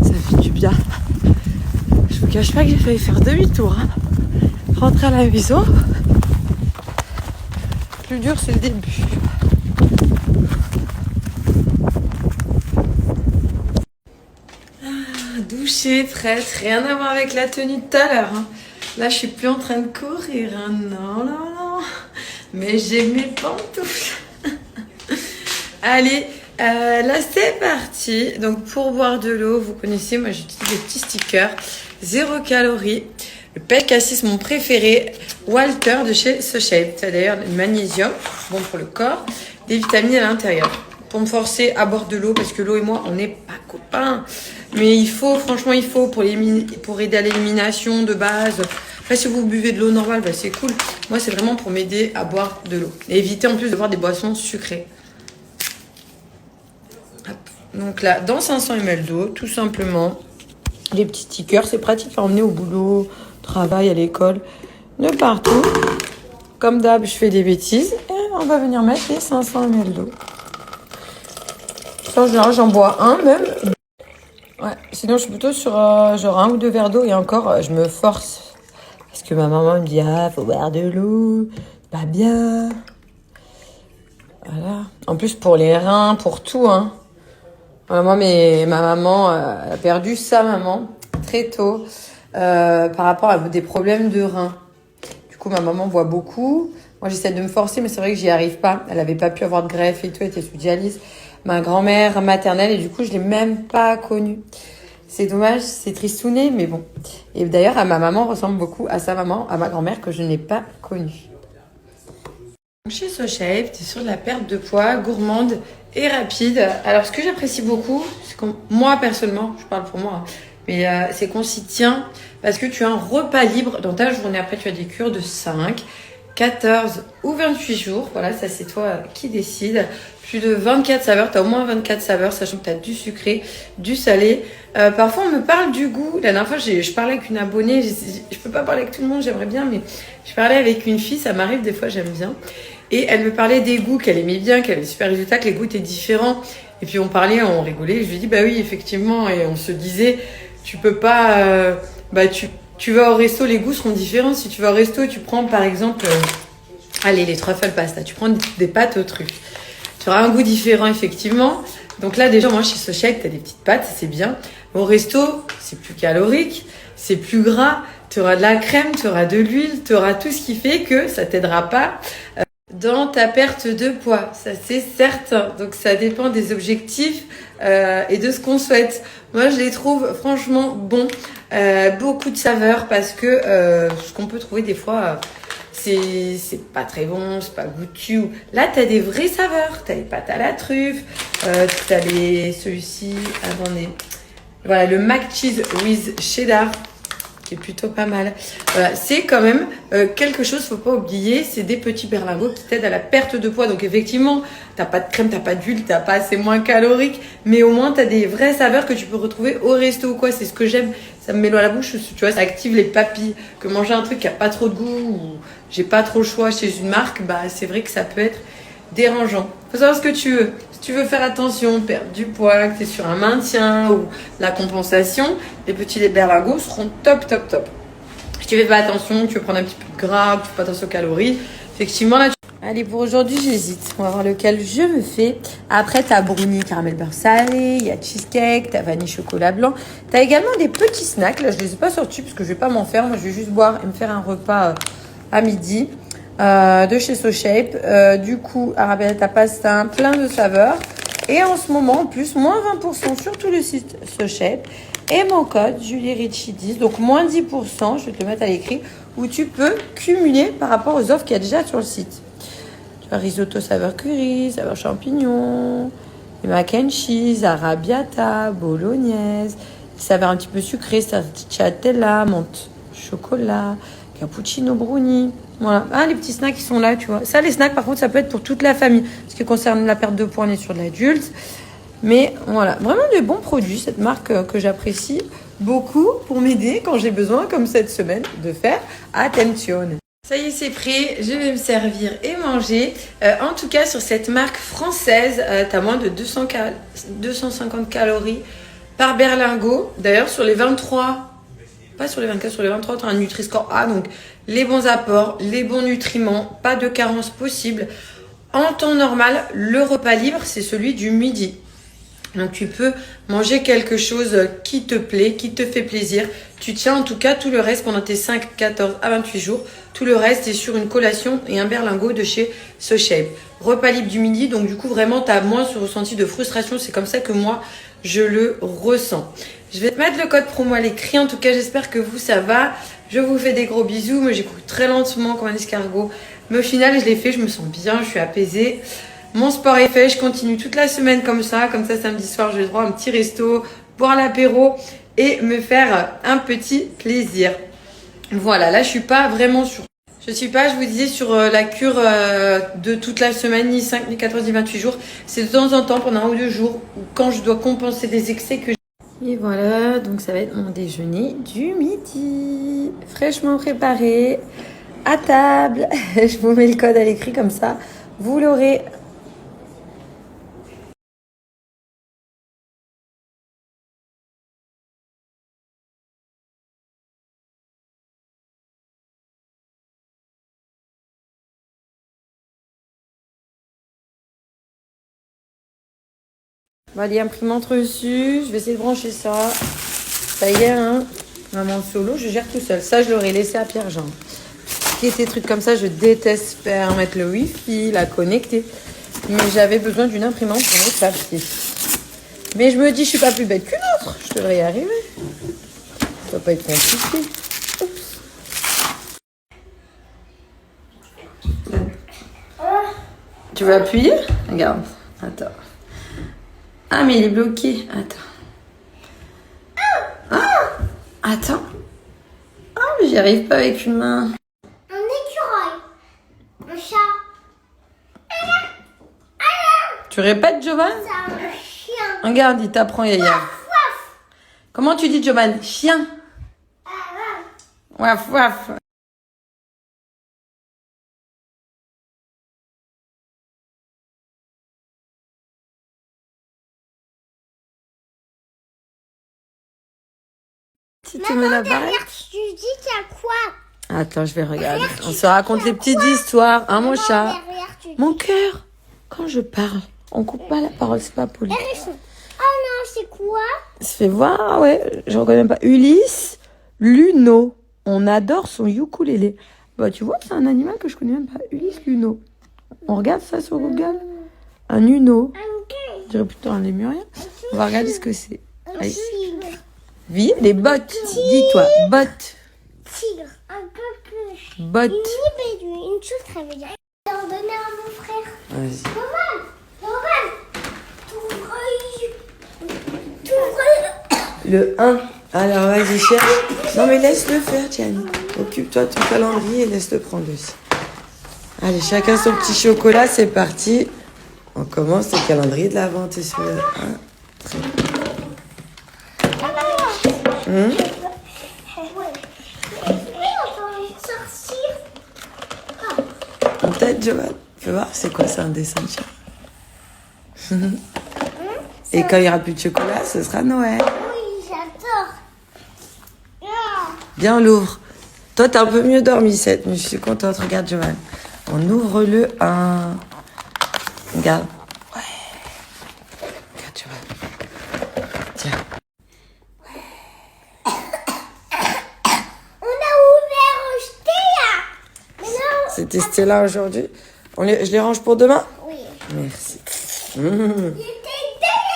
ça fait du bien. Je vous cache pas que j'ai failli faire demi-tour. Hein. Rentrer à la maison. Le plus dur, c'est le début. Doucher, traite, rien à voir avec la tenue de tout à l'heure. Hein. Là, je suis plus en train de courir. Hein. Non. Mais j'ai mes pantoufles. Allez, là, c'est parti. Donc, pour boire de l'eau, vous connaissez, moi, j'utilise des petits stickers. 0 calories. Le P-Cassis, mon préféré. Walter de chez SoShape. C'est d'ailleurs le magnésium, bon pour le corps. Des vitamines à l'intérieur. Pour me forcer à boire de l'eau, parce que l'eau et moi, on n'est pas copains. Mais il faut, franchement, il faut pour aider à l'élimination de base. Après, si vous buvez de l'eau normale, bah, c'est cool. Moi, c'est vraiment pour m'aider à boire de l'eau. Et éviter en plus de boire des boissons sucrées. Hop. Donc là, dans 500 ml d'eau, tout simplement, les petits stickers. C'est pratique à emmener au boulot, au travail, à l'école, de partout. Comme d'hab, je fais des bêtises. Et on va venir mettre les 500 ml d'eau. En général, j'en bois un même. Ouais, sinon je suis plutôt sur genre 1 ou 2 verres d'eau et encore je me force parce que ma maman me dit faut boire de l'eau, pas bien. Voilà. En plus pour les reins, pour tout hein. Voilà, moi ma maman a perdu sa maman très tôt par rapport à des problèmes de reins. Du coup ma maman boit beaucoup. Moi j'essaie de me forcer mais c'est vrai que j'y arrive pas. Elle avait pas pu avoir de greffe et tout, elle était sous dialyse. Ma grand-mère maternelle et du coup je l'ai même pas connue. C'est dommage, c'est tristouné, mais bon. Et d'ailleurs, ma maman ressemble beaucoup à sa maman, à ma grand-mère que je n'ai pas connue. Chez SoShape, tu es sur de la perte de poids, gourmande et rapide. Alors ce que j'apprécie beaucoup, c'est que moi personnellement, je parle pour moi, hein, mais c'est qu'on s'y tient parce que tu as un repas libre dans ta journée. Après, tu as des cures de 5, 14 ou 28 jours. Voilà, ça c'est toi qui décides. Plus de 24 saveurs, tu as au moins 24 saveurs, sachant que tu as du sucré, du salé. Parfois, on me parle du goût. La dernière fois, je parlais avec une abonnée. Je peux pas parler avec tout le monde, j'aimerais bien, mais je parlais avec une fille, ça m'arrive des fois, j'aime bien. Et elle me parlait des goûts qu'elle aimait bien, qu'elle avait des super résultats, que les goûts étaient différents. Et puis on parlait, on rigolait. Je lui ai dit, bah oui, effectivement. Et on se disait, tu peux pas... tu vas au resto, les goûts seront différents. Si tu vas au resto, tu prends par exemple... allez, les truffle pasta. Tu prends des pâtes aux truffes. Tu auras un goût différent, effectivement. Donc là, déjà, moi, chez SoShape, tu as des petites pâtes, c'est bien. Au resto, c'est plus calorique, c'est plus gras. Tu auras de la crème, tu auras de l'huile, tu auras tout ce qui fait que ça t'aidera pas dans ta perte de poids. Ça, c'est certain. Donc, ça dépend des objectifs et de ce qu'on souhaite. Moi, je les trouve franchement bons. Beaucoup de saveurs parce que ce qu'on peut trouver des fois... c'est pas très bon, c'est pas goûtu. Là, t'as des vraies saveurs. T'as les pâtes à la truffe, t'as celui-ci, attendez. Voilà, le mac cheese with cheddar, qui est plutôt pas mal. Voilà, c'est quand même quelque chose, faut pas oublier, c'est des petits berlingots qui t'aident à la perte de poids. Donc effectivement, t'as pas de crème, t'as pas d'huile, c'est moins calorique, mais au moins t'as des vraies saveurs que tu peux retrouver au resto ou quoi. C'est ce que j'aime. Ça me met l'eau à la bouche, tu vois, ça active les papilles. Que manger un truc qui a pas trop de goût ou j'ai pas trop le choix chez une marque, bah c'est vrai que ça peut être dérangeant. Faut savoir ce que tu veux. Si tu veux faire attention, perdre du poids, que tu es sur un maintien ou la compensation, les petits berlingots seront top. Si tu fais pas attention, tu veux prendre un petit peu de gras, tu fais pas attention aux calories, effectivement là Allez, pour aujourd'hui, j'hésite. On va voir lequel je me fais. Après, t'as brownie caramel beurre salé, il y a cheesecake, t'as vanille chocolat blanc. T'as également des petits snacks. Là, je les ai pas sortis parce que je vais pas m'en faire. Moi, je vais juste boire et me faire un repas à midi de chez SoShape. Du coup, arrabbiata pasta, plein de saveurs. Et en ce moment, en plus, moins 20% sur tout le site SoShape. Et mon code, Julie Ricci 10, donc moins 10%, je vais te le mettre à l'écrit, où tu peux cumuler par rapport aux offres qu'il y a déjà sur le site. Tu as risotto saveur curry, saveur champignon, mac and cheese, arrabbiata, bolognaise, saveur un petit peu sucrée, stracciatella, menthe, chocolat, cappuccino brownie. Voilà. Ah, les petits snacks qui sont là, tu vois. Ça, les snacks, par contre, ça peut être pour toute la famille. Ce qui concerne la perte de poids, on est sur de l'adulte. Mais voilà, vraiment de bons produits, cette marque que j'apprécie beaucoup pour m'aider quand j'ai besoin, comme cette semaine, de faire attention. Ça y est, c'est prêt. Je vais me servir et manger. En tout cas, sur cette marque française, tu as moins de 250 calories par berlingot. D'ailleurs, sur les 23, pas sur les 24, sur les 23, tu as un Nutri-Score A. Donc, les bons apports, les bons nutriments, pas de carence possible. En temps normal, le repas libre, c'est celui du midi. Donc, tu peux manger quelque chose qui te plaît, qui te fait plaisir. Tu tiens en tout cas tout le reste pendant tes 5, 14 à 28 jours. Tout le reste est sur une collation et un berlingot de chez So Shape. Repas libre du midi, donc du coup, vraiment, tu as moins ce ressenti de frustration. C'est comme ça que moi, je le ressens. Je vais te mettre le code promo à l'écrit. En tout cas, j'espère que vous, ça va. Je vous fais des gros bisous. Moi, j'écoute très lentement comme un escargot. Mais au final, je l'ai fait. Je me sens bien. Je suis apaisée. Mon sport est fait, je continue toute la semaine comme ça samedi soir j'ai le droit à un petit resto, boire l'apéro et me faire un petit plaisir. Voilà, là je suis pas vraiment sur... Je suis pas, je vous disais, sur la cure de toute la semaine, ni 5, ni 14, ni 28 jours. C'est de temps en temps, pendant 1 ou 2 jours, quand je dois compenser des excès que j'ai. Et voilà, donc ça va être mon déjeuner du midi. Fraîchement préparé, à table. Je vous mets le code à l'écrit comme ça, vous l'aurez. Bah, les imprimantes reçues, je vais essayer de brancher ça. Ça y est, hein. Maman solo, je gère tout seul. Ça, je l'aurais laissé à Pierre-Jean. Qui est des trucs comme ça, je déteste faire, mettre le wifi, la connecter. Mais j'avais besoin d'une imprimante pour mes papiers. Mais je me dis, je suis pas plus bête qu'une autre. Je devrais y arriver. Ça doit pas être compliqué. Oups. Tu veux appuyer? Regarde. Attends. Ah, mais il est bloqué. Attends. Ah! Attends. Ah, mais j'y arrive pas avec une main. Un écureuil. Un chat. Tu répètes, Jovan? C'est un chien. Regarde, il t'apprend, Yaya. Comment tu dis, Jovan? Chien. Waf, waf. Si tu mets la barrette. Tu dis qu'il y a quoi? Attends, je vais regarder. On se raconte les petites histoires, hein, mon chat. Derrière, tu dis. Mon cœur, quand je parle, on coupe pas la parole, c'est pas poli. Oh non, c'est quoi? Ça fait voir, ouais, je reconnais même pas. Ulysse Luno. On adore son ukulélé. Bah, tu vois, c'est un animal que je connais même pas. Ulysse Luno. On regarde ça sur Google. Un uno. Je dirais plutôt un lémurien. On va regarder ce que c'est. Un Allez. tigre. Oui, les bottes. Dis-toi, bottes. Tigre. Un peu plus. Bottes. Une libellule. Une chose très bien. Je vais en donner à mon frère. Vas-y. Roman. T'ouvres. Le 1. Alors, vas-y, cherche. Non, mais laisse-le faire, Tiane. Occupe-toi de ton calendrier et laisse-le prendre aussi. Allez, chacun son petit chocolat, c'est parti. On commence le calendrier de l'Avent, t'es sûr? Hein? Très bien. Peut-être, Joanne. Fais voir, c'est quoi ça, un dessin de chat? Et quand il n'y aura plus de chocolat, ce sera Noël. Oui, j'adore. Bien, on l'ouvre. Toi, t'as un peu mieux dormi cette nuit. Je suis contente. Regarde, Joanne. On ouvre le 1. Regarde. Ouais. Regarde, Joanne. Tiens. On a ouvert Stella. Mais non. C'était Stella aujourd'hui. Je les range pour demain? Oui. Merci. Il